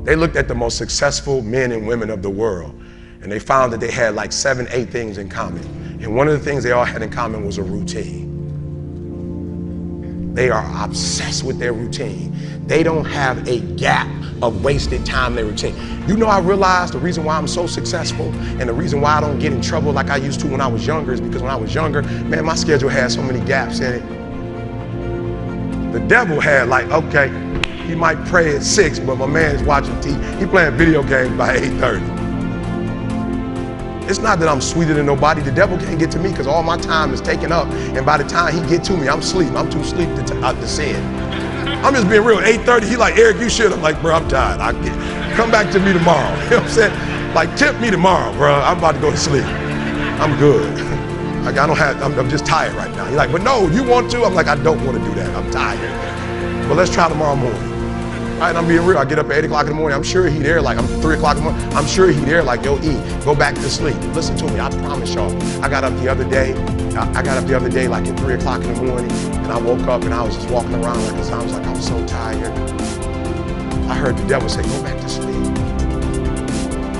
They looked at the most successful men and women of the world, and they found that they had like 7, 8 things in common. And one of the things they all had in common was a routine. They are obsessed with their routine. They don't have a gap of wasted time in their routine. You know, I realized the reason why I'm so successful and the reason why I don't get in trouble like I used to when I was younger is because when I was younger, man, my schedule had so many gaps in it. The devil had like, okay, he might pray at 6, but my man is watching TV. He playing video games by 8:30. It's not that I'm sweeter than nobody. The devil can't get to me because all my time is taken up. And by the time he get to me, I'm asleep. I'm too asleep to sin. I'm just being real. 8:30, he like, Eric, you should. I'm like, bro, I'm tired. Come back to me tomorrow. You know what I'm saying? Like, tip me tomorrow, bro. I'm about to go to sleep. I'm good. Like, I'm just tired right now. He's like, but no, you want to? I'm like, I don't want to do that. I'm tired. But let's try tomorrow morning. All right, I'm being real. I get up at 8 o'clock in the morning. I'm sure he there like, I'm 3 o'clock in the morning. I'm sure he there like, yo, E, go back to sleep. Listen to me, I promise y'all. I got up the other day like at 3 o'clock in the morning, and I woke up and I was just walking around like this. I was like, I'm so tired. I heard the devil say, go back to sleep.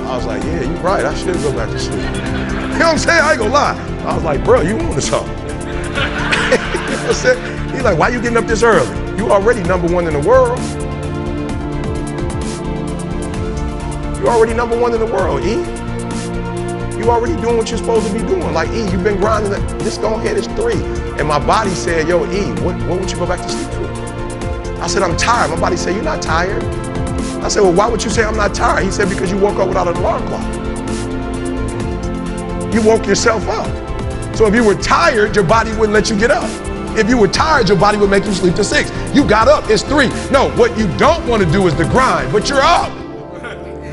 I was like, yeah, you're right. I should go back to sleep. You know what I'm saying? I ain't gonna lie. I was like, bro, you want something? You know what I'm saying? He's like, why you getting up this early? You already #1 in the world. You already #1 in the world, E. You already doing what you're supposed to be doing. Like, E, you've been grinding. This go ahead, it's 3. And my body said, yo, E, what would you go back to sleep for? I said, I'm tired. My body said, you're not tired. I said, well, why would you say I'm not tired? He said, because you woke up without an alarm clock. You woke yourself up. So if you were tired, your body wouldn't let you get up. If you were tired, your body would make you sleep to 6. You got up, it's 3. No, what you don't want to do is the grind, but you're up.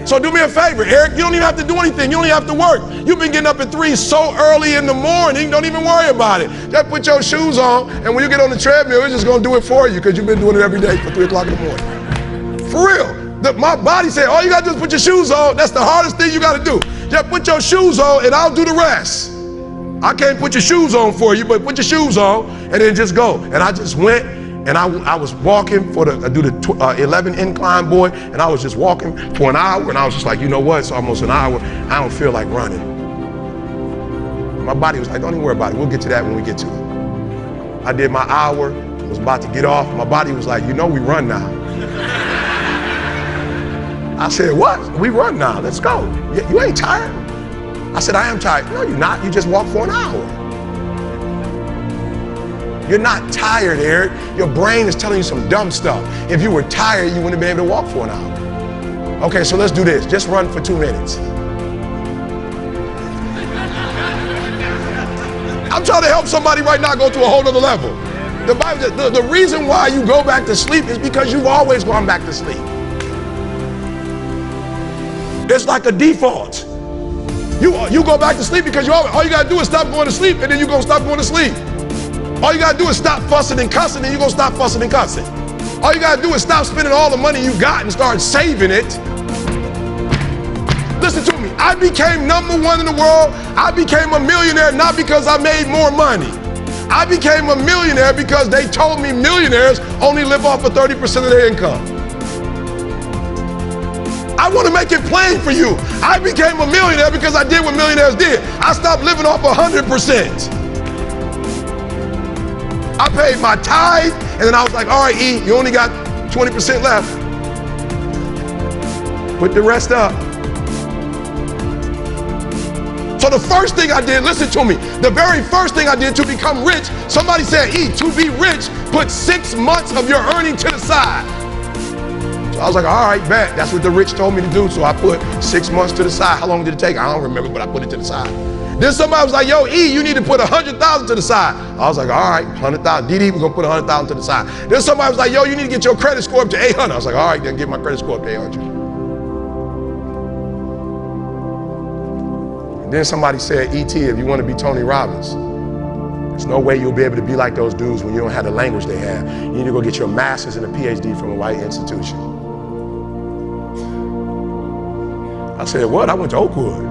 So do me a favor, Eric, you don't even have to do anything. You don't even have to work. You've been getting up at 3 so early in the morning, don't even worry about it. Just put your shoes on, and when you get on the treadmill, it's just gonna do it for you because you've been doing it every day for 3 o'clock in the morning. For real. My body said, all you gotta do is put your shoes on. That's the hardest thing you gotta do. Just put your shoes on and I'll do the rest. I can't put your shoes on for you, but put your shoes on and then just go. And I just went and I was walking I do the 11 incline, boy, and I was just walking for an hour and I was just like, you know what, it's almost an hour. I don't feel like running. My body was like, don't even worry about it. We'll get to that when we get to it. I did my hour, was about to get off. My body was like, you know we run now. I said, what? We run now, let's go. You ain't tired? I said, I am tired. No, you're not, you just walked for an hour. You're not tired, Eric. Your brain is telling you some dumb stuff. If you were tired, you wouldn't have been able to walk for an hour. Okay, so let's do this. Just run for 2 minutes. I'm trying to help somebody right now go to a whole other level. The Bible, the reason why you go back to sleep is because you've always gone back to sleep. It's like a default. You go back to sleep because all you gotta do is stop going to sleep and then you're gonna stop going to sleep. All you gotta do is stop fussing and cussing and you're gonna stop fussing and cussing. All you gotta do is stop spending all the money you got and start saving it. Listen to me, I became #1 in the world. I became a millionaire not because I made more money. I became a millionaire because they told me millionaires only live off of 30% of their income. I want to make it plain for you. I became a millionaire because I did what millionaires did. I stopped living off 100%. I paid my tithe, and then I was like, all right, E, you only got 20% left. Put the rest up. So the first thing I did, listen to me, the very first thing I did to become rich, somebody said, E, to be rich, put 6 months of your earning to the side. So I was like, all right, bet. That's what the rich told me to do. So I put 6 months to the side. How long did it take? I don't remember, but I put it to the side. Then somebody was like, yo, E, you need to put 100,000 to the side. I was like, all right, 100,000. DD, we're gonna put 100,000 to the side. Then somebody was like, yo, you need to get your credit score up to 800. I was like, all right, then get my credit score up to 800. And then somebody said, ET, if you want to be Tony Robbins, there's no way you'll be able to be like those dudes when you don't have the language they have. You need to go get your master's and a PhD from a white institution. I said, what? I went to Oakwood.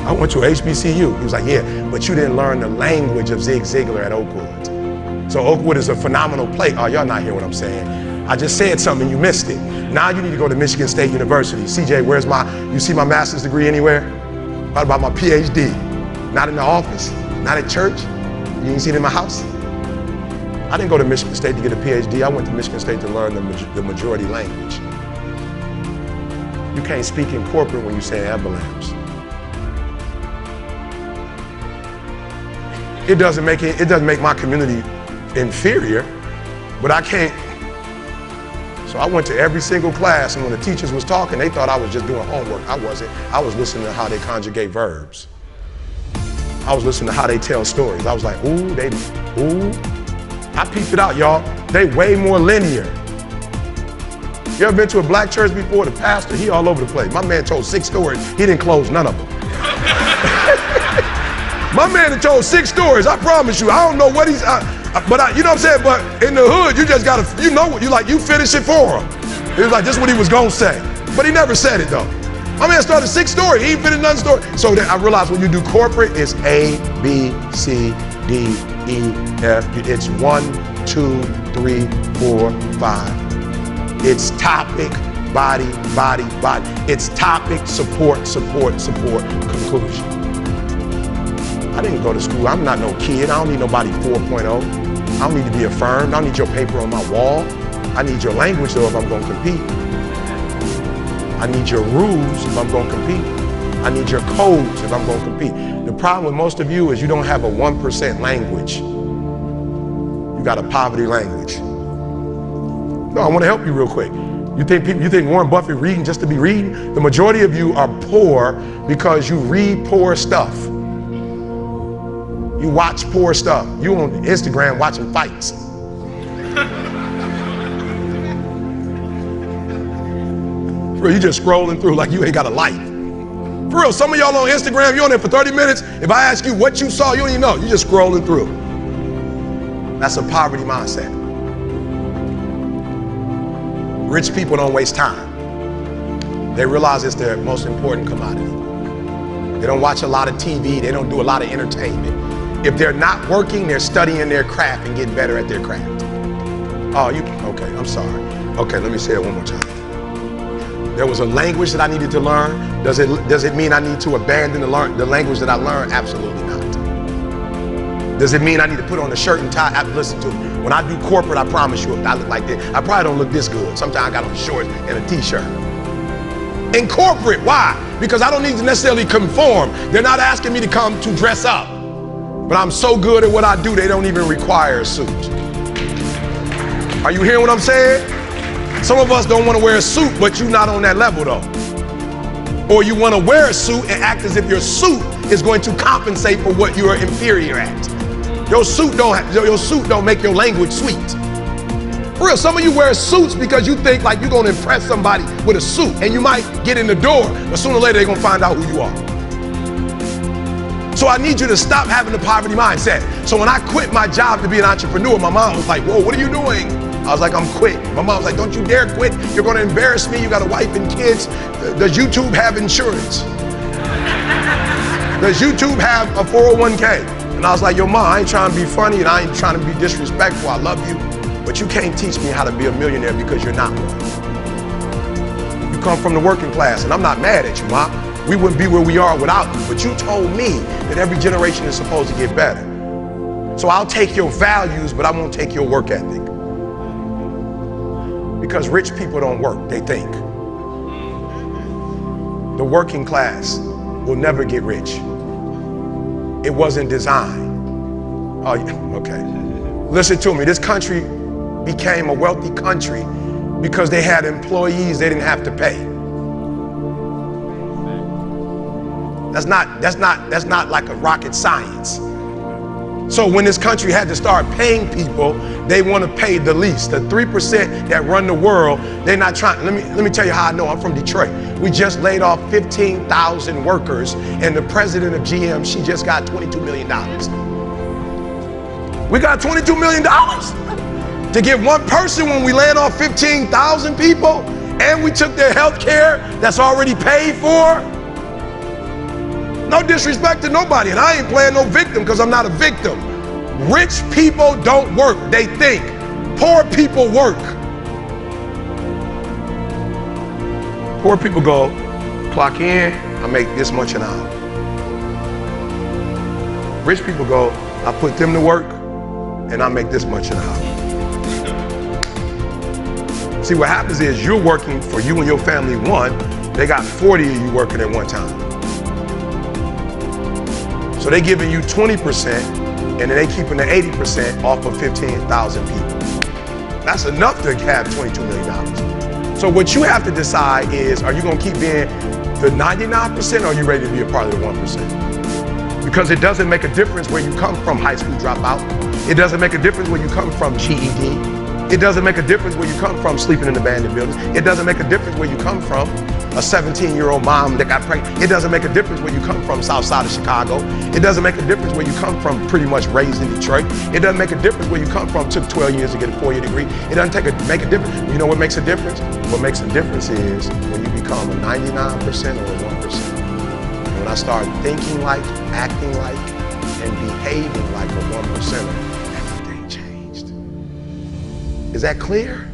I went to HBCU. He was like, yeah, but you didn't learn the language of Zig Ziglar at Oakwood. So Oakwood is a phenomenal place. Oh, y'all not hearing what I'm saying. I just said something and you missed it. Now you need to go to Michigan State University. CJ, you see my master's degree anywhere? What about my PhD? Not in the office, not at church. You didn't see it in my house? I didn't go to Michigan State to get a PhD. I went to Michigan State to learn the majority language. You can't speak in corporate when you say avalanche. It doesn't make my community inferior, but I can't. So I went to every single class, and when the teachers was talking, they thought I was just doing homework. I wasn't. I was listening to how they conjugate verbs. I was listening to how they tell stories. I was like, ooh. I peeped it out, y'all. They way more linear. You ever been to a black church before? The pastor, he all over the place. My man told 6 stories. He didn't close none of them. My man had told 6 stories. I promise you. I don't know what he's, you know what I'm saying? But in the hood, you just gotta, you know what, you finish it for him. He was like, this is what he was gonna say. But he never said it though. My man started 6 stories. He ain't finished none story. So then I realized when you do corporate, it's A, B, C, D, E, F. It's 1, 2, 3, 4, 5. It's topic, body. It's topic, support, conclusion. I didn't go to school. I'm not no kid. I don't need nobody 4.0. I don't need to be affirmed. I don't need your paper on my wall. I need your language though if I'm gonna compete. I need your rules if I'm gonna compete. I need your codes if I'm gonna compete. The problem with most of you is you don't have a 1% language. You got a poverty language. No, I want to help you real quick. You think Warren Buffett reading just to be reading? The majority of you are poor because you read poor stuff. You watch poor stuff. You on Instagram watching fights. Bro, you just scrolling through like you ain't got a life. For real, some of y'all on Instagram, you on there for 30 minutes. If I ask you what you saw, you don't even know. You just scrolling through. That's a poverty mindset. Rich people don't waste time. They realize it's their most important commodity. They don't watch a lot of TV. They don't do a lot of entertainment. If they're not working, they're studying their craft and getting better at their craft. Okay, I'm sorry. Okay, let me say it one more time. There was a language that I needed to learn. Does it mean I need to abandon the language that I learned? Absolutely not. Does it mean I need to put on a shirt and tie? Listen to me. When I do corporate, I promise you, if I look like this, I probably don't look this good. Sometimes I got on shorts and a t-shirt. In corporate, why? Because I don't need to necessarily conform. They're not asking me to come to dress up. But I'm so good at what I do, they don't even require a suit. Are you hearing what I'm saying? Some of us don't want to wear a suit, but you're not on that level though. Or you want to wear a suit and act as if your suit is going to compensate for what you are inferior at. Your suit don't make your language sweet. For real, some of you wear suits because you think like you're going to impress somebody with a suit, and you might get in the door, but sooner or later they're going to find out who you are. So I need you to stop having the poverty mindset. So when I quit my job to be an entrepreneur, my mom was like, whoa, what are you doing? I was like, I'm quit. My mom was like, don't you dare quit. You're going to embarrass me. You got a wife and kids. Does YouTube have insurance? Does YouTube have a 401k? And I was like, yo, mom, I ain't trying to be funny and I ain't trying to be disrespectful. I love you, but you can't teach me how to be a millionaire because you're not one. You come from the working class, and I'm not mad at you, Mom. We wouldn't be where we are without you, but you told me that every generation is supposed to get better. So I'll take your values, but I won't take your work ethic. Because rich people don't work, they think. The working class will never get rich. It wasn't designed. Oh, okay. Listen to me, this country became a wealthy country because they had employees they didn't have to pay. That's not like a rocket science. So when this country had to start paying people, they want to pay the least. The 3% that run the world, they're not trying. Let me tell you how I know. I'm from Detroit. We just laid off 15,000 workers, and the president of GM, she just got $22 million. We got $22 million to give one person when we laid off 15,000 people, and we took their health care that's already paid for. No disrespect to nobody, and I ain't playing no victim because I'm not a victim. Rich people don't work, they think. Poor people work. Poor people go, clock in, I make this much an hour. Rich people go, I put them to work and I make this much an hour. See, what happens is you're working for you and your family one, they got 40 of you working at one time. So they giving you 20% and then they keeping the 80% off of 15,000 people. That's enough to have $22 million. So what you have to decide is, are you gonna keep being the 99% or are you ready to be a part of the 1%? Because it doesn't make a difference where you come from, high school dropout. It doesn't make a difference where you come from, GED. It doesn't make a difference where you come from, sleeping in abandoned buildings. It doesn't make a difference where you come from, a 17-year-old mom that got pregnant. It doesn't make a difference where you come from, south side of Chicago. It doesn't make a difference where you come from, pretty much raised in Detroit. It doesn't make a difference where you come from, took 12 years to get a 4-year degree. It doesn't make a difference. You know what makes a difference? What makes a difference is when you become a 99% or a 1%. When I start thinking like, acting like, and behaving like a 1%er, everything changed. Is that clear?